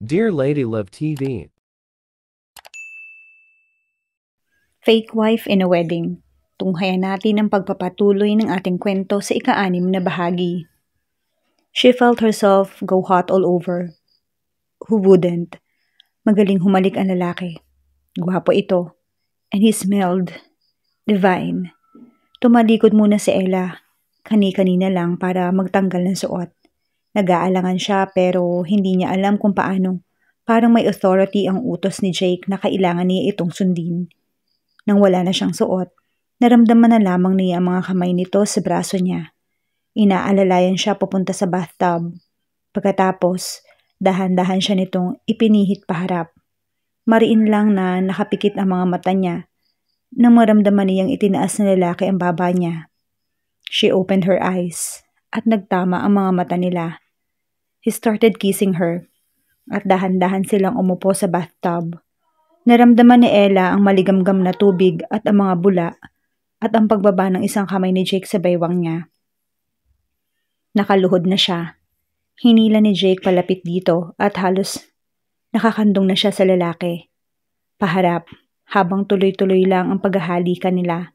Dear Lady Love TV, Fake Wife in a Wedding. Tunghayan natin ang pagpapatuloy ng ating kwento sa ika-6 na bahagi. She felt herself go hot all over. Who wouldn't? Magaling humalik ang lalaki. Gwapo ito. And he smelled divine. Tumalikod muna si Ella. Kani-kanina lang para magtanggal ng suot. Nag-aalangan siya pero hindi niya alam kung paano. Parang may authority ang utos ni Jake na kailangan niya itong sundin. Nang wala na siyang suot, naramdaman na lamang niya ang mga kamay nito sa braso niya. Inaalalayan siya papunta sa bathtub. Pagkatapos, dahan-dahan siya nitong ipinihit paharap. Mariin lang na nakapikit ang mga mata niya nang maramdaman niyang itinaas na lalaki ang baba niya. She opened her eyes at nagtama ang mga mata nila. He started kissing her at dahan-dahan silang umupo sa bathtub. Naramdaman ni Ella ang maligamgam na tubig at ang mga bula at ang pagbaba ng isang kamay ni Jake sa baywang niya. Nakaluhod na siya. Hinila ni Jake palapit dito at halos nakakandong na siya sa lalaki. Paharap, habang tuloy-tuloy lang ang paghahalikan nila.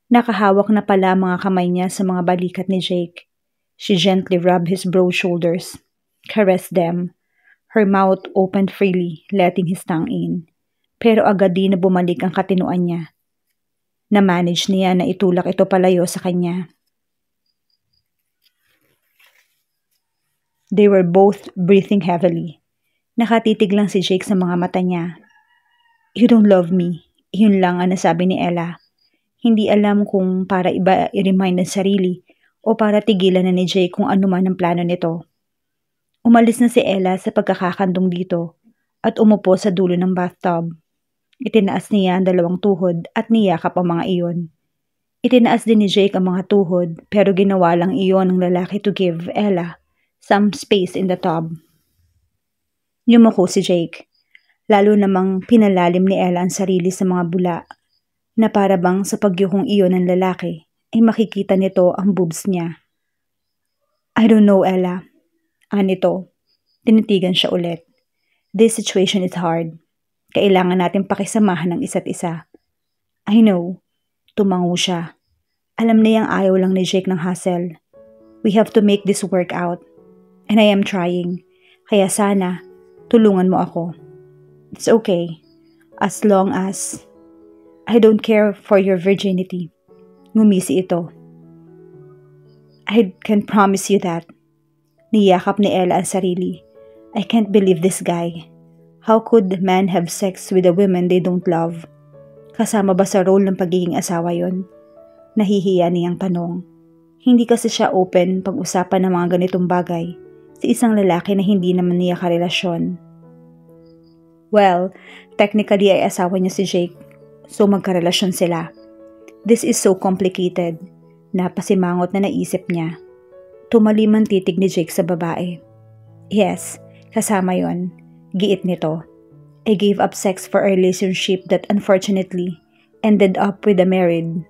Nakahawak na pala ang mga kamay niya sa mga balikat ni Jake. She gently rubbed his broad shoulders, caressed them. Her mouth opened freely, letting his tongue in. Pero agad din na bumalik ang katinuan niya. Na-manage niya na itulak ito palayo sa kanya. They were both breathing heavily. Nakatitig lang si Jake sa mga mata niya. You don't love me. Yun lang ang nasabi ni Ella. Hindi alam kung para iba i-remind ng sarili o para tigilan na ni Jake kung ano man ang plano nito. Umalis na si Ella sa pagkakakandong dito at umupo sa dulo ng bathtub. Itinaas niya ang dalawang tuhod at niyakap ang mga iyon. Itinaas din ni Jake ang mga tuhod pero ginawa lang iyon ng lalaki to give Ella some space in the tub. Yumuko si Jake. Lalo namang pinalalim ni Ella ang sarili sa mga bula na para bang sa pagyukong iyon ng lalaki ay makikita nito ang boobs niya. I don't know, Ella. Anito. Tinitigan siya ulit. This situation is hard. Kailangan natin pakisamahan ng isa't isa. I know. Tumango siya. Alam niyang ayaw lang ni Jake ng hassle. We have to make this work out. And I am trying. Kaya sana, tulungan mo ako. It's okay. As long as I don't care for your virginity. Ngumisi ito. I can promise you that. Niyakap ni Ella ang sarili. I can't believe this guy. How could men have sex with a woman they don't love? Kasama ba sa role ng pagiging asawa yon? Nahihiya niyang tanong. Hindi kasi siya open pag-usapan ng mga ganitong bagay sa isang lalaki na hindi naman niya karelasyon. Well, technically ay asawa niya si Jake, so magkarelasyon sila. This is so complicated. Napasimangot na naisip niya. Tumalim ang titig ni Jake sa babae. Yes, kasama yon. Giit nito. I gave up sex for a relationship that unfortunately ended up with a married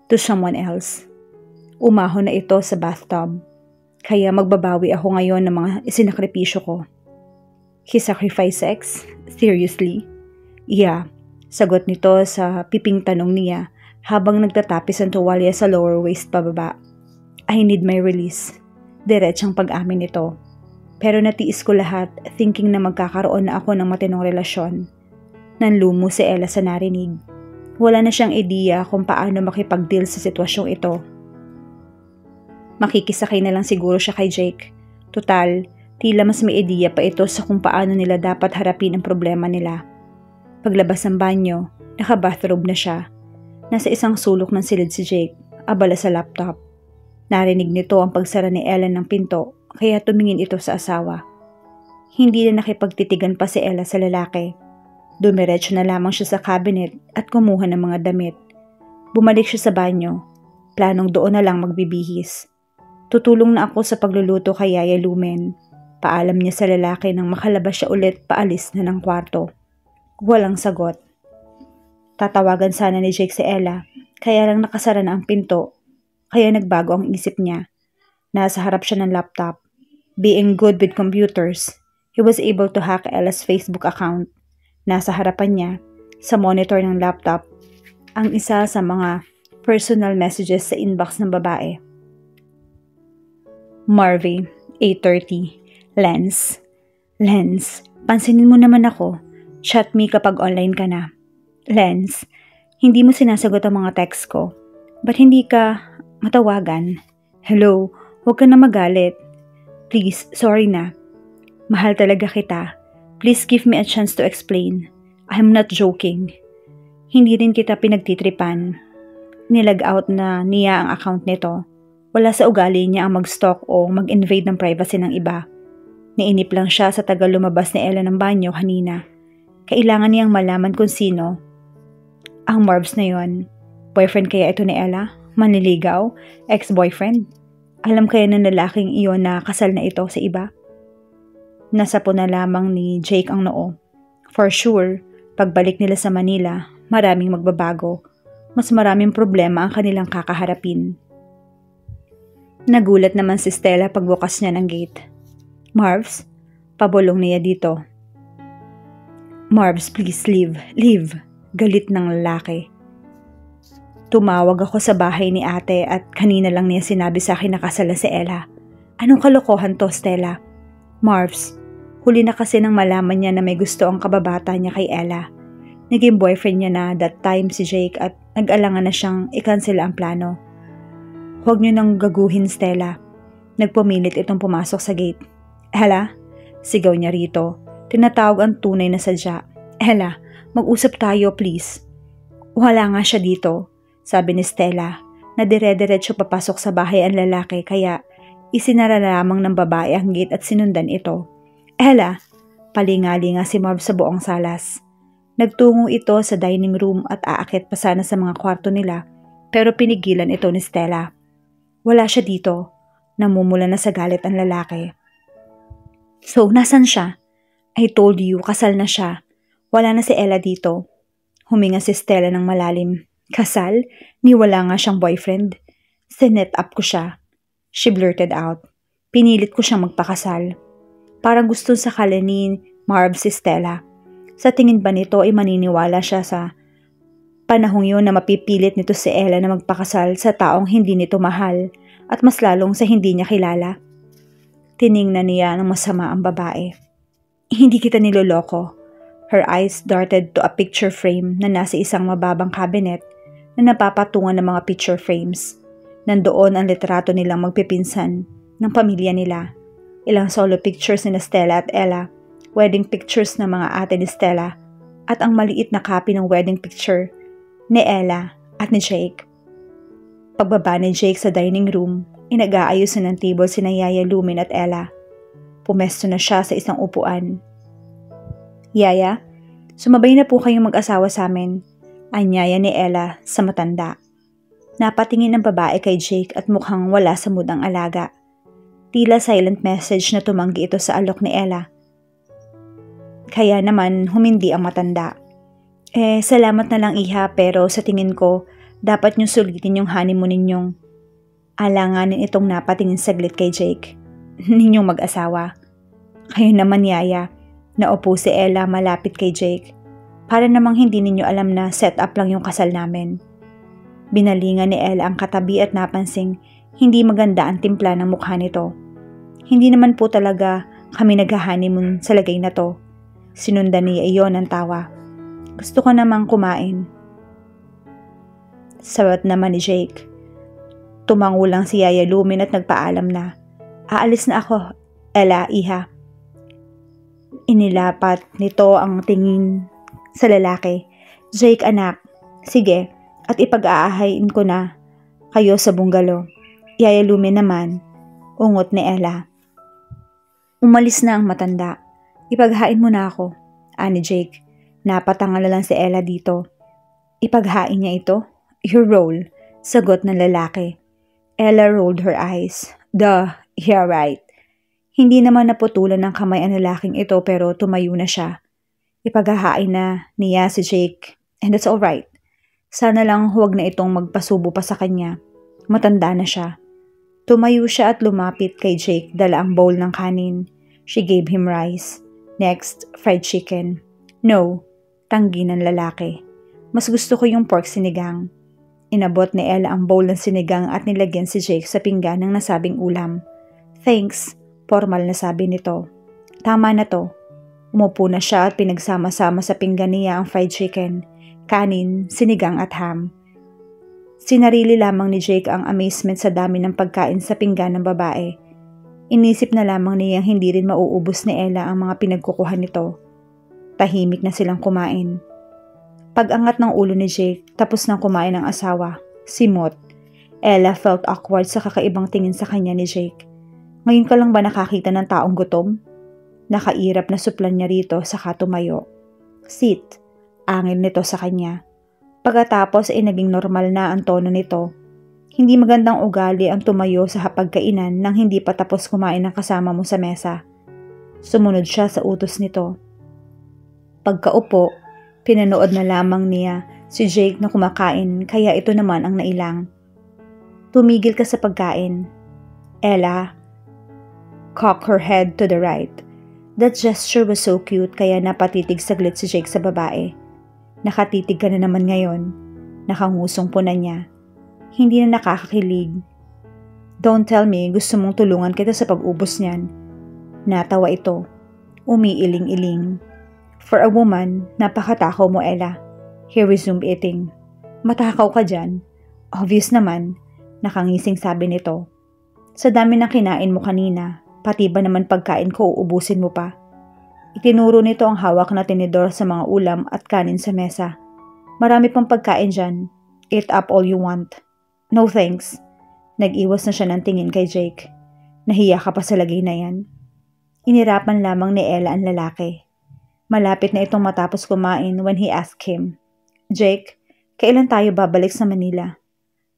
to someone else. Umahon na ito sa bathtub. Kaya magbabawi ako ngayon ng mga isinakripisyo ko. He sacrificed sex? Seriously? Yeah, sagot nito sa piping tanong niya habang nagtatapis ang tuwalya sa lower waist pababa. I need my release. Diretsang pag-amin nito. Pero natiis ko lahat thinking na magkakaroon na ako ng matinong relasyon. Nanlumo si Ella sa narinig. Wala na siyang ideya kung paano makipag-deal sa sitwasyong ito. Makikisakay na lang siguro siya kay Jake. Total, tila mas may ideya pa ito sa kung paano nila dapat harapin ang problema nila. Paglabas ng banyo, naka-bathrobe na siya. Nasa isang sulok ng silid si Jake, abala sa laptop. Narinig nito ang pagsara ni Ella ng pinto. Kaya tumingin ito sa asawa. Hindi na nakipagtitigan pa si Ella sa lalaki. Dumiretso na lamang siya sa cabinet at kumuha ng mga damit. Bumalik siya sa banyo. Planong doon na lang magbibihis. Tutulong na ako sa pagluluto kay Yaya Lumen. Paalam niya sa lalaki nang makalabas siya ulit paalis na ng kwarto. Walang sagot. Tatawagan sana ni Jake si Ella, kaya lang nakasara na ang pinto. Kaya nagbago ang isip niya. Nasa harap siya ng laptop. Being good with computers, he was able to hack Ella's Facebook account. Nasa harapan niya, sa monitor ng laptop, ang isa sa mga personal messages sa inbox ng babae. Marvy, 8:30. Lens, pansinin mo naman ako. Chat me kapag online ka na. Lens, hindi mo sinasagot ang mga text ko. Ba't hindi ka matawagan? Hello, huwag ka na magalit. Please, sorry na. Mahal talaga kita. Please give me a chance to explain. I'm not joking. Hindi rin kita pinagtitripan. Nilag out na niya ang account nito. Wala sa ugali niya ang mag-stalk o mag-invade ng privacy ng iba. Nainip lang siya sa tagal lumabas ni Ella ng banyo kanina. Kailangan niyang malaman kung sino. Ang Marvs na yon. Boyfriend kaya ito ni Ella? Manliligaw? Ex-boyfriend? Alam kaya ng lalaking iyon na kasal na ito sa iba? Nasapo na lamang ni Jake ang noo. For sure, pagbalik nila sa Manila, maraming magbabago. Mas maraming problema ang kanilang kakaharapin. Nagulat naman si Stella pagbukas niya ng gate. Marvs, pabulong niya dito. Marvs, please leave. Leave. Galit ng lalaki. Tumawag ako sa bahay ni ate at kanina lang niya sinabi sa akin na kasal na si Ella. Anong kalokohan to, Stella? Marvs, huli na kasi nang malaman niya na may gusto ang kababata niya kay Ella. Naging boyfriend niya na that time si Jake at nag-alangan na siyang i-cancel ang plano. Huwag niyo nang gaguhin, Stella. Nagpumilit itong pumasok sa gate. Ella, sigaw niya rito. Tinatawag ang tunay na sadya. Ella, mag-usap tayo please. Wala nga siya dito, sabi ni Stella, na dire-diretso papasok sa bahay ang lalaki kaya isinara lamang ng babae ang gate at sinundan ito. Ella, palingali nga si Marv sa buong salas. Nagtungo ito sa dining room at aakyat pa sana sa mga kwarto nila pero pinigilan ito ni Stella. Wala siya dito. Namumula na sa galit ang lalaki. So, nasan siya? I told you, kasal na siya. Wala na si Ella dito. Huminga si Stella ng malalim. Kasal? Ni wala nga siyang boyfriend. Sinet up ko siya. She blurted out. Pinilit ko siyang magpakasal. Parang gusto sa ni Marv si Stella. Sa tingin ba nito ay maniniwala siya sa panahong yun na mapipilit nito si Ella na magpakasal sa taong hindi nito mahal at mas lalong sa hindi niya kilala? Tiningnan niya ng masama ang babae. Hindi kita niloloko. Her eyes darted to a picture frame na nasa isang mababang cabinet na napapatungan ng mga picture frames. Nandoon ang litrato nilang magpipinsan ng pamilya nila. Ilang solo pictures ni Stella at Ella, wedding pictures ng mga ate ni Stella, at ang maliit na copy ng wedding picture ni Ella at ni Jake. Pagbaba ni Jake sa dining room, inag-aayos ng table sina Yaya Lumin at Ella. Pumesto na siya sa isang upuan. Yaya, sumabay na po kayong mag-asawa sa amin, anyaya ni Ella sa matanda. Napatingin ang babae kay Jake at mukhang wala sa mood ang alaga. Tila silent message na tumanggi ito sa alok ni Ella. Kaya naman humindi ang matanda. Salamat na lang iha pero sa tingin ko, dapat nyo sulitin yung honeymoon ninyong. Alanganin itong napatingin saglit kay Jake. Ninyong mag-asawa. Kayo naman Yaya, naupo si Ella malapit kay Jake. Para namang hindi ninyo alam na set up lang yung kasal namin. Binalingan ni Ella ang katabi at napansing hindi maganda ang timpla ng mukha nito. Hindi naman po talaga kami nag-honeymoon sa lagay na to. Sinundan niya iyon ng tawa. Gusto ko namang kumain. Sabat naman ni Jake. Tumango lang si Yaya Lumin at nagpaalam na. Aalis na ako, Ella, iha. Inilapat nito ang tingin sa lalaki. Jake anak, sige, at ipag-aahayin ko na kayo sa bungalow. Yaya Lumin naman, ungot ni Ella. Umalis na ang matanda. Ipaghain mo na ako, ani Jake. Napatangal na lang si Ella dito. Ipaghain niya ito? Your role, sagot ng lalaki. Ella rolled her eyes. Duh, you're right. Hindi naman naputulan ng kamay ang lalaking ito pero tumayo na siya. Ipaghahain na niya si Jake and that's alright. Sana lang huwag na itong magpasubo pa sa kanya. Matanda na siya. Tumayo siya at lumapit kay Jake, dala ang bowl ng kanin. She gave him rice. Next, fried chicken. No, tanggi ng lalaki. Mas gusto ko yung pork sinigang. Inabot ni Ella ang bowl ng sinigang at nilagyan si Jake sa pinggan ng nasabing ulam. Thanks, formal na sabi nito. Tama na to. Umupo na siya at pinagsama-sama sa pinggan niya ang fried chicken, kanin, sinigang at ham. Sinarili lamang ni Jake ang amazement sa dami ng pagkain sa pinggan ng babae. Inisip na lamang niyang hindi rin mauubos ni Ella ang mga pinagkukuhan nito. Tahimik na silang kumain. Pag-angat ng ulo ni Jake, tapos nang kumain ang asawa, simot. Ella felt awkward sa kakaibang tingin sa kanya ni Jake. Ngayon ka lang ba nakakita ng taong gutom? Nakairap na suplan niya rito saka tumayo. Sit, angil nito sa kanya. Pagkatapos ay naging normal na ang tono nito. Hindi magandang ugali ang tumayo sa hapagkainan nang hindi pa tapos kumain ng kasama mo sa mesa. Sumunod siya sa utos nito. Pagkaupo, pinanood na lamang niya si Jake na kumakain kaya ito naman ang nailang. Tumigil ka sa pagkain. Ella cocked her head to the right. That gesture was so cute kaya napatitig saglit si Jake sa babae. Nakatitig ka na naman ngayon. Nakangusong po na niya. Hindi na nakakakilig. Don't tell me gusto mong tulungan kita sa pag-ubos niyan. Natawa ito. Umiiling-iling. For a woman, napakatakaw mo, Ella. He resumed eating. Matakaw ka dyan. Obvious naman, nakangising sabi nito. Sa dami ng kinain mo kanina, pati ba naman pagkain ko uubusin mo pa? Itinuro nito ang hawak na tinidor sa mga ulam at kanin sa mesa. Marami pang pagkain dyan. Eat up all you want. No thanks. Nag-iwas na siya ng tingin kay Jake. Nahiya ka pa sa lagay na yan. Inirapan lamang ni Ella ang lalaki. Malapit na itong matapos kumain when he asked him, Jake, kailan tayo babalik sa Manila?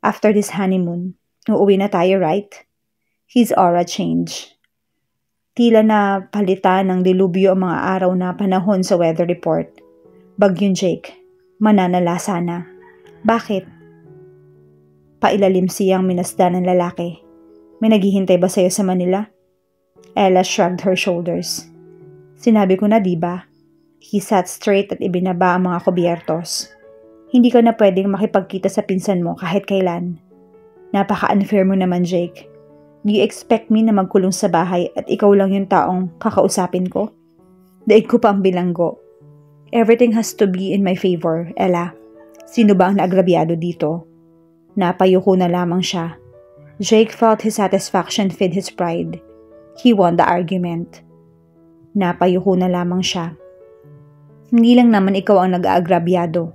After this honeymoon, uuwi na tayo, right? His aura changed. Tila na palitan ng dilubyo ang mga araw na panahon sa weather report. Bagyong Jake, mananala sana. Bakit? Pailalim siyang minasdan ng lalaki. May naghihintay ba sa'yo sa Manila? Ella shrugged her shoulders. Sinabi ko na diba? He sat straight at ibinaba ang mga kubyertos. Hindi ka na pwedeng makipagkita sa pinsan mo kahit kailan. Napaka-unfair mo naman, Jake. Do you expect me na magkulong sa bahay at ikaw lang yung taong kakausapin ko? Daig ko pa ang bilanggo. Everything has to be in my favor, Ella. Sino ba ang naagrabyado dito? Napayuko na lamang siya. Jake felt his satisfaction feed his pride. He won the argument. Napayuko na lamang siya. Hindi lang naman ikaw ang nag-aagrabyado.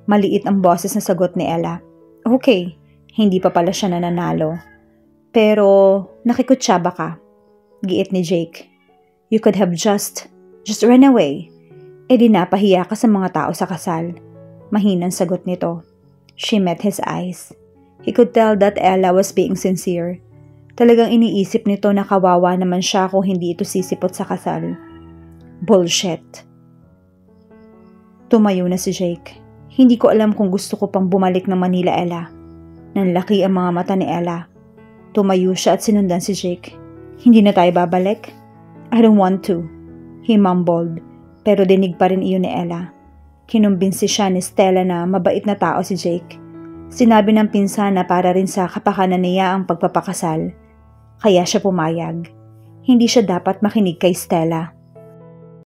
Maliit ang boses na sagot ni Ella. Okay, hindi pa pala siya nananalo. Pero nakikutsaba ka. Giit ni Jake. You could have just run away. E di napahiya ka sa mga tao sa kasal. Mahinang sagot nito. She met his eyes. He could tell that Ella was being sincere. Talagang iniisip nito na kawawa naman siya kung hindi ito sisipot sa kasal. Bullshit. Tumayo na si Jake. Hindi ko alam kung gusto ko pang bumalik ng Manila, Ella. Nanlaki ang mga mata ni Ella. Tumayo siya at sinundan si Jake. Hindi na tayo babalik? I don't want to. He mumbled. Pero dinig pa rin iyon ni Ella. Kinumbinsi siya ni Stella na mabait na tao si Jake. Sinabi ng pinsan na para rin sa kapakanan niya ang pagpapakasal. Kaya siya pumayag. Hindi siya dapat makinig kay Stella.